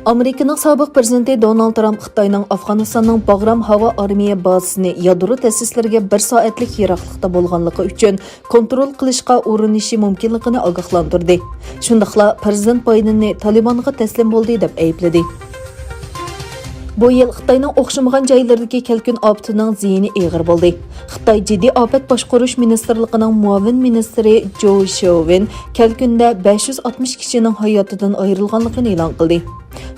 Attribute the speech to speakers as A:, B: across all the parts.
A: Amerikaning sobiq prezidenti Donald Trump Xitoyning Afg'onistonning Bagram havo armiya bazasini yadro ta'sislariga 1 soatlik yiroqlikda bo'lganligi uchun kontrol qilishga urinishi mumkinligini ogohlantirdi. Shundaqla prezident Baydenni Talibanga taslim bo'ldi deb aybladi. Bu yil Xitoyning o'xshamagan joylaridagi kelkun ofatining ziyini og'ir bo'ldi. Xitoy jiddiy ofat boshqarish ministrligining muavin ministri Jo Shovin kelkunda 560 kishining hayotidan ayrilganligini e'lon qildi.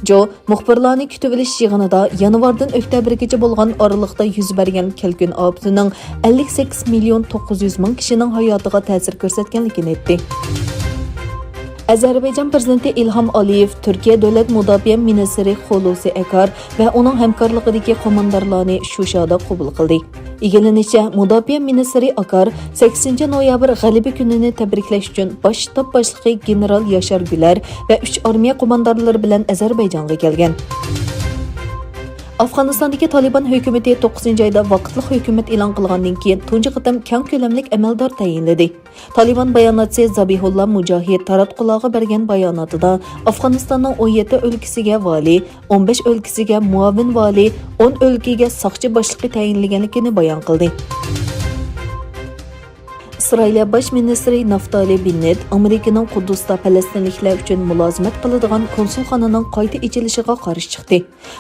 A: Jo muxbirlarni kutib olish yig'inida yanvardan oktyabrgacha bo'lgan oralikda yuz bergan kelkun ofatining 58 million 900 ming kishining hayotiga ta'sir ko'rsatganligini aytdi. Azerbaycan prezidenti İlham Aliyev Türkiye Davlat Mudofaa ministri Hulusi Akar va uning hamkorligidagi qo'mondonlarni Shushoda qabul qildi. Egilanishicha, Mudofaa ministri Akar 8 noyabr g'alaba kunini tabriklash uchun bosh shtab boshlig'i general Yashar Gular va 3 armiya qo'mondonlari bilan Ozarbayjonga kelgan. Afg'onistondagi Taliban hukumati 9-oyda vaqtli hukumat e'lon qilgandan keyin tunji qatam keng ko'lamli amaldor tayinladi. Taliban bayonotchisi Zabihullah Mujohid taratquloqqa bergan bayonotida Afg'onistonning 17 o'lkasiga vali, 15 o'lkasiga muavin vali, 10 o'lkaga soqchi boshlig'i tayinlanganligini bayon qildi. İsrail Baş Ministri Naftali Bennett Amerikaning Quddusda Falastinliklar uchun mulozimat qiladigan konsulxonaning qayta echilishiga qarshi chiqdi.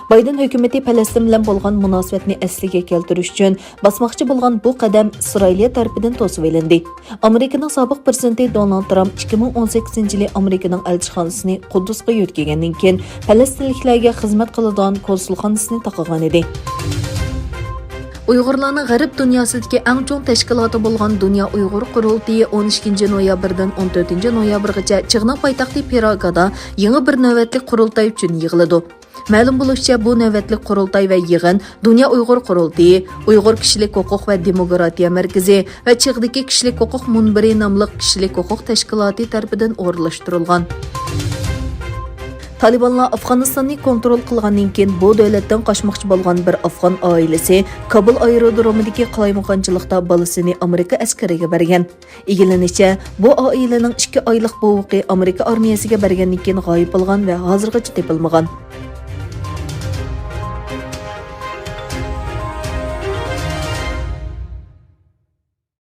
A: Bayden hukumati Falastin bilan bo'lgan munosabatni asliga keltirish uchun bosmoqchi bo'lgan bu qadam Isroil tarafidan to'sib olindi. Amerikaning sobiq prezidenti Donald Trump 2018-yili Amerikaning elchixonasini Quddusga yo'tkagandan keyin falastinliklarga xizmat qiladigan konsulxonasini taqagan edi. Uyg'urlarning g'arb dunyosidagi eng chong tashkiloti bo'lgan Dunyo Uyg'ur qurultىيى 12 noyabrdan 14 noyabrgacha Chig'noq poytaxti Pragada yangi bir navbatlik qurultay uchun yig'iladi. Ma'lum bo'lishicha, bu navbatlik qurultay va yig'in Dunyo Uyg'ur qurultىيى, Uyg'ur kishilik huquq va demokratiya markazi va Chig'dagi kishilik huquq munbiri nomli kishilik huquq tashkiloti tomonidan o'rinlashtirilgan. Talibanlar Afg'onistonni kontrol qilgandan keyin bu davlatdan qochmoqchi bo'lgan bir afg'on oilasi Kabul aerodromidagi qalaymaqonchilikda bolasini Amerika askariga bergan. Egilanishicha, bu oilaning 2 oylik bovuqi Amerika armiyasiga bergandan keyin g'oyib bo'lgan va hozirgacha topilmagan.